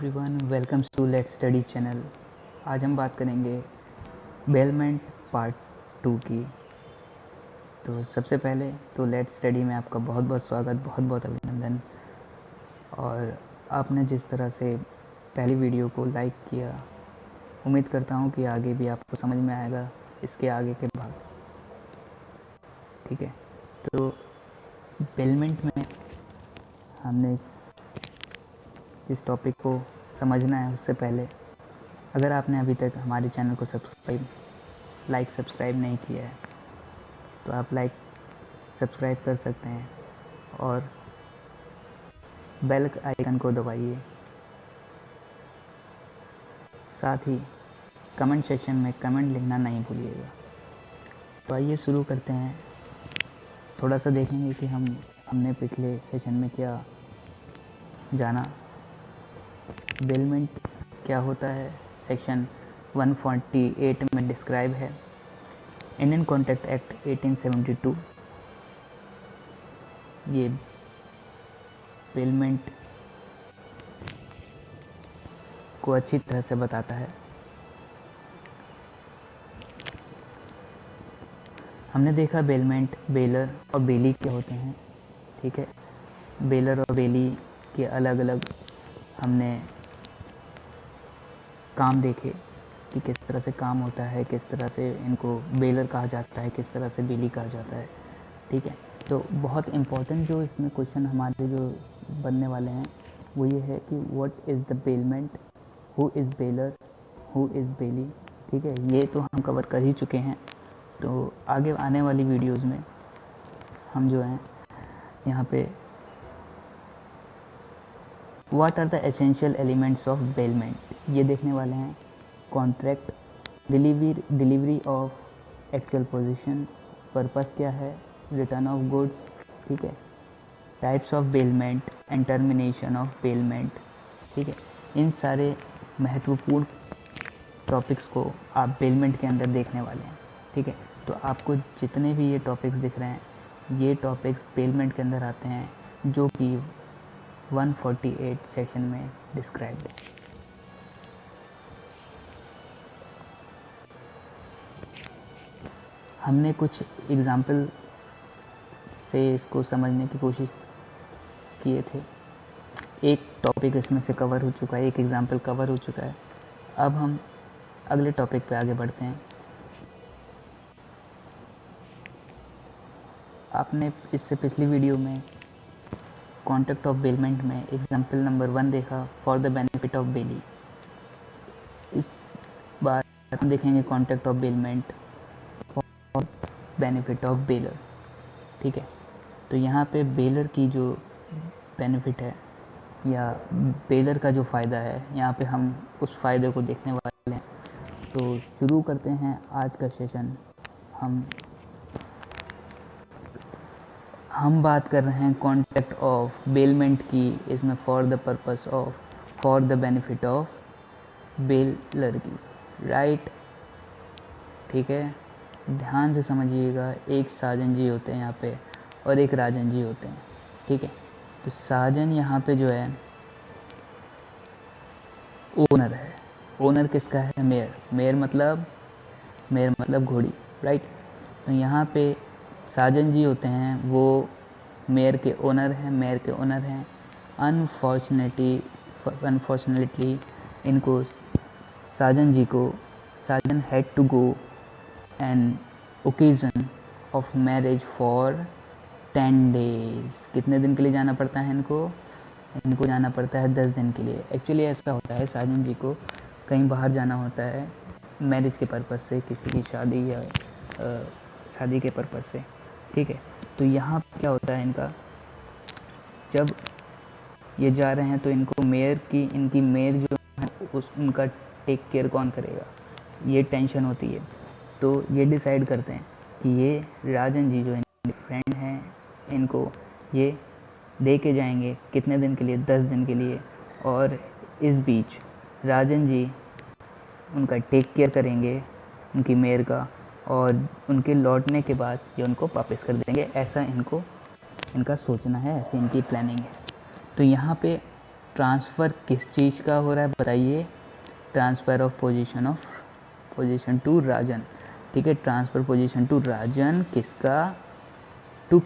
Everyone, welcome to let's study channel. आज हम बात करेंगे बेलमेंट पार्ट 2 की। तो सबसे पहले तो लेट्स स्टडी में आपका बहुत बहुत स्वागत, बहुत बहुत अभिनंदन। और आपने जिस तरह से पहली वीडियो को लाइक किया, उम्मीद करता हूँ कि आगे भी आपको समझ में आएगा इसके आगे के भाग। ठीक है, तो बेलमेंट में हमने इस टॉपिक को समझना है उससे पहले अगर आपने अभी तक हमारे चैनल को सब्सक्राइब नहीं किया है तो आप सब्सक्राइब कर सकते हैं और बेल आइकन को दबाइए। साथ ही कमेंट सेक्शन में कमेंट लिखना नहीं भूलिएगा। तो आइए शुरू करते हैं। थोड़ा सा देखेंगे कि हमने पिछले सेशन में क्या जाना। बेलमेंट क्या होता है सेक्शन 148 में डिस्क्राइब है। इंडियन कॉन्ट्रैक्ट एक्ट 1872 ये बेलमेंट को अच्छी तरह से बताता है। हमने देखा बेलमेंट, बेलर और बेली क्या होते हैं। ठीक है, बेलर और बेली के अलग अलग हमने काम देखे कि किस तरह से काम होता है, किस तरह से इनको बेलर कहा जाता है, किस तरह से बेली कहा जाता है। ठीक है, तो बहुत इम्पोर्टेंट जो इसमें क्वेश्चन हमारे जो बनने वाले हैं वो ये है कि what is the bailment, who is bailor, who is bailee. ठीक है, ये तो हम कवर कर ही चुके हैं। तो आगे आने वाली वीडियोस में हम जो हैं यहाँ पे what are the essential elements of bailment ये देखने वाले हैं। Contract, delivery of actual position, purpose क्या है, रिटर्न ऑफ गुड्स। ठीक है, types of bailment and termination of bailment. ठीक है, इन सारे महत्वपूर्ण टॉपिक्स को आप बेलमेंट के अंदर देखने वाले हैं। ठीक है, तो आपको जितने भी ये टॉपिक्स दिख रहे हैं ये टॉपिक्स बेलमेंट के अंदर आते हैं जो कि 148 सेक्शन में डिस्क्राइब्ड है। हमने कुछ एग्जाम्पल से इसको समझने की कोशिश किए थे। एक टॉपिक इसमें से कवर हो चुका है, एक एग्जाम्पल कवर हो चुका है। अब हम अगले टॉपिक पे आगे बढ़ते हैं। आपने इससे पिछली वीडियो में कॉन्ट्रैक्ट ऑफ बेलमेंट में एग्जाम्पल नंबर 1 देखा, for the benefit of belly. इस बार हम देखेंगे contract of bailment for benefit of baler. ठीक है, तो यहाँ पे बेलर की जो बेनिफिट है या बेलर का जो फ़ायदा है, यहाँ पे हम उस फ़ायदे को देखने वाले हैं। तो शुरू करते हैं आज का सेशन। हम बात कर रहे हैं कॉन्ट्रैक्ट ऑफ बेलमेंट की, इसमें for the benefit of baler की, राइट। ठीक है, ध्यान से समझिएगा। एक साजन जी होते हैं यहाँ पे और एक राजन जी होते हैं। ठीक है, तो साजन यहाँ पे जो है ओनर है। ओनर किसका है? मेयर मतलब घोड़ी, राइट। तो यहाँ पे साजन जी होते हैं वो मेयर के ओनर हैं। अनफॉर्चुनेटली इनको Sajan had to go an occasion of marriage for 10 days. कितने दिन के लिए जाना पड़ता है इनको जाना पड़ता है 10 दिन के लिए। एक्चुअली ऐसा होता है, साजन जी को कहीं बाहर जाना होता है मैरिज के पर्पज़ से, किसी की शादी या शादी के पर्पज़ से। ठीक है, तो यहाँ क्या होता है इनका, जब ये जा रहे हैं तो इनकी मेयर जो है उनका टेक केयर कौन करेगा, ये टेंशन होती है। तो ये डिसाइड करते हैं कि ये राजन जी जो इनके फ्रेंड हैं इनको ये दे के जाएंगे। कितने दिन के लिए? 10 दिन के लिए। और इस बीच राजन जी उनका टेक केयर करेंगे, उनकी मेयर का, और उनके लौटने के बाद ये उनको वापस कर देंगे। ऐसा इनका सोचना है, ऐसी इनकी प्लानिंग है। तो यहाँ पे ट्रांसफ़र किस चीज़ का हो रहा है बताइए? Transfer of position to Rajan. ठीक है, ट्रांसफ़र पोजीशन टू राजन किसका? To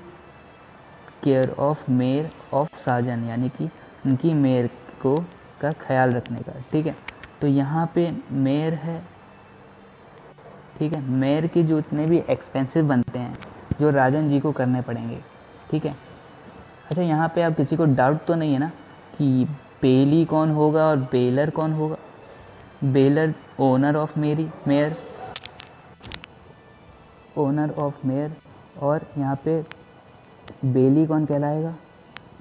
care of mayor of Sajan, यानी कि उनकी मेयर को का ख्याल रखने का। ठीक है, तो यहाँ पे मेयर है। ठीक है, मेयर के जो इतने भी एक्सपेंसेस बनते हैं जो राजन जी को करने पड़ेंगे। ठीक है, अच्छा यहाँ पे आप किसी को डाउट तो नहीं है ना कि बेली कौन होगा और बेलर कौन होगा? Baler owner of mayor, owner of mayor, और यहाँ पे बेली कौन कहलाएगा?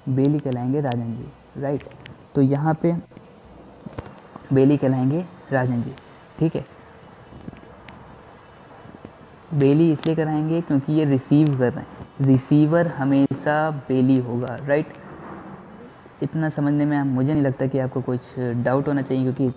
बेली कहलाएंगे राजन जी, राइट। तो यहाँ पे बेली कहलाएंगे राजन जी। ठीक है, बेली इसलिए कराएंगे क्योंकि ये रिसीव कर रहे हैं, रिसीवर हमेशा बेली होगा, राइट। इतना समझने में मुझे नहीं लगता कि आपको कुछ डाउट होना चाहिए, क्योंकि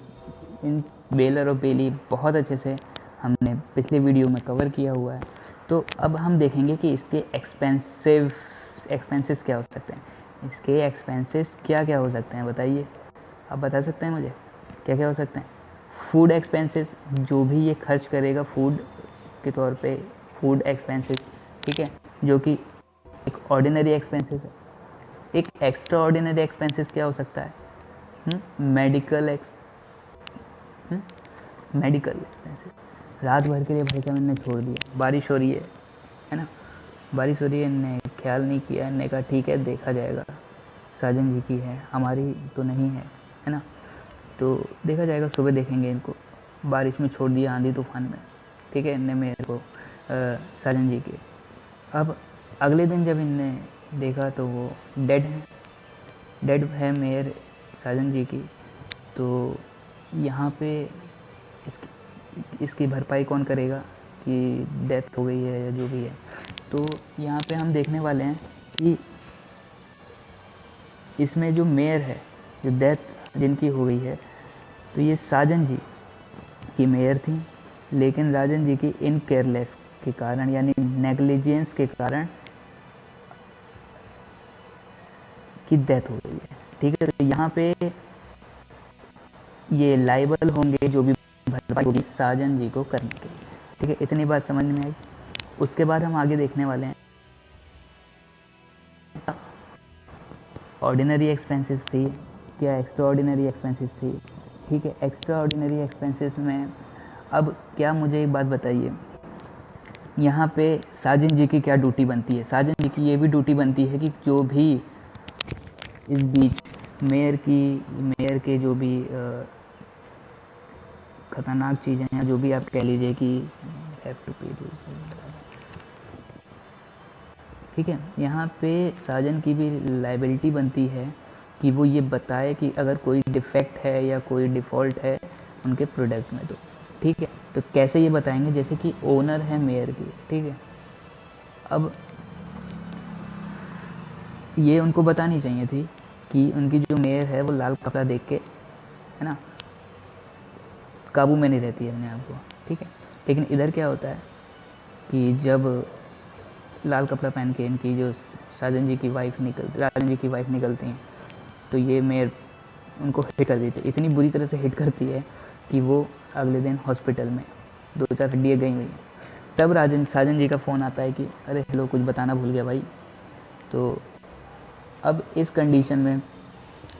इन बेलर और बेली बहुत अच्छे से हमने पिछले वीडियो में कवर किया हुआ है। तो अब हम देखेंगे कि इसके एक्सपेंसेस क्या हो सकते हैं। इसके एक्सपेंसेस क्या क्या हो सकते हैं बताइए? आप बता सकते हैं मुझे क्या क्या हो सकते हैं? फूड एक्सपेंसेस, जो भी ये खर्च करेगा फूड के तौर पे, फूड एक्सपेंसेस। ठीक है, जो कि एक ऑर्डिनरी एक्सपेंसेस है। एक एक्स्ट्रा ऑर्डिनरी एक्सपेंसेस क्या हो सकता है? Medical expenses. रात भर के लिए भाई का मैंने छोड़ दिया, बारिश हो रही है ना, बारिश हो रही है, इनने ख्याल नहीं किया, इनने कहा ठीक है देखा जाएगा, साजन जी की है, हमारी तो नहीं है ना, तो देखा जाएगा, सुबह देखेंगे इनको। बारिश में छोड़ दिया, आंधी तूफान में। ठीक है, इनने मेरे को साजन जी के। अब अगले दिन जब इनने देखा तो वो डेड है मेयर साजन जी की। तो यहाँ पे इसकी भरपाई कौन करेगा कि डेथ हो गई है या जो भी है। तो यहाँ पे हम देखने वाले हैं कि इसमें जो मेयर है, जो डेथ जिनकी हो गई है, तो ये साजन जी की मेयर थी, लेकिन राजन जी की इन केयरलेस के कारण, यानी नेग्लिजेंस के कारण की डेथ हो गई है। ठीक है, तो यहाँ पे ये लाइबल होंगे जो भी भरपाई होगी साजन जी को करने के लिए। ठीक है, इतनी बात समझ में आई। उसके बाद हम आगे देखने वाले हैं ऑर्डिनरी एक्सपेंसेस थी, क्या एक्स्ट्रा ऑर्डिनरी एक्सपेंसेस थी। ठीक है, एक्स्ट्रा ऑर्डिनरी एक्सपेंसेस में अब क्या, मुझे एक बात बताइए, यहाँ पे साजन जी की क्या ड्यूटी बनती है? साजन जी की ये भी ड्यूटी बनती है कि जो भी इस बीच मेयर के जो भी ख़तरनाक चीज़ें हैं, जो भी आप कह लीजिए कि हैव टू पे। ठीक है, यहाँ पे साजन की भी लाइबिलिटी बनती है कि वो ये बताए कि अगर कोई डिफेक्ट है या कोई डिफ़ॉल्ट है उनके प्रोडक्ट में। तो ठीक है, तो कैसे ये बताएंगे? जैसे कि ओनर है मेयर की। ठीक है, अब ये उनको बतानी चाहिए थी कि उनकी जो मेयर है वो लाल कपड़ा देख के, है ना, काबू में नहीं रहती है अपने आप को। ठीक है, लेकिन इधर क्या होता है कि जब लाल कपड़ा पहन के इनकी जो राजन जी की वाइफ निकलती हैं, तो ये मेयर उनको हिट कर देती है, इतनी बुरी तरह से हिट करती है कि वो अगले दिन हॉस्पिटल में 2-4 हड्डियाँ गई हुई हैं। तब साजन जी का फ़ोन आता है कि अरे हेलो, कुछ बताना भूल गया भाई। तो अब इस कंडीशन में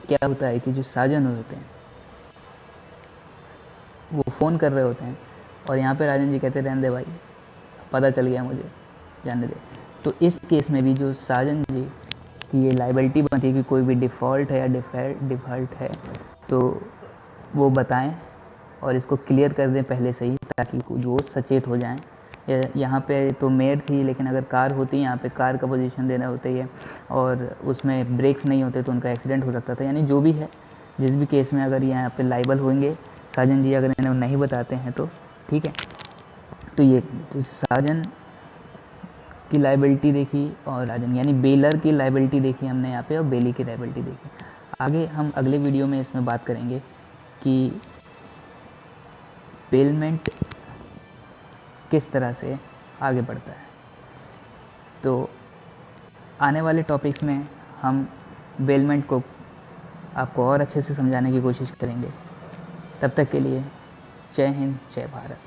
क्या होता है कि जो साजन होते हैं वो फ़ोन कर रहे होते हैं, और यहाँ पे राजन जी कहते रहने दे भाई, पता चल गया मुझे, जाने दे। तो इस केस में भी जो साजन जी की ये लाइबिलिटी बनती है कि कोई भी डिफ़ॉल्ट है या डिफ़ॉल्ट है तो वो बताएं और इसको क्लियर कर दें पहले से ही, ताकि जो सचेत हो जाएं। यहाँ पे तो मेयर थी, लेकिन अगर कार होती, यहाँ पे कार का पोजीशन देना होती है और उसमें ब्रेक्स नहीं होते तो उनका एक्सीडेंट हो सकता था। यानी जो भी है, जिस भी केस में अगर यहाँ पे लाइबल होंगे साजन जी, अगर इन्हें नहीं बताते हैं तो। ठीक है, तो ये तो साजन की लाइबिलिटी देखी और राजन यानी बेलर की लाइबिलिटी देखी हमने यहाँ पे, और बेली की लाइबिलिटी देखी। आगे हम अगले वीडियो में इसमें बात करेंगे कि बेलमेंट किस तरह से आगे बढ़ता है। तो आने वाले टॉपिक्स में हम बेलमेंट को आपको और अच्छे से समझाने की कोशिश करेंगे। तब तक के लिए जय हिंद, जय भारत।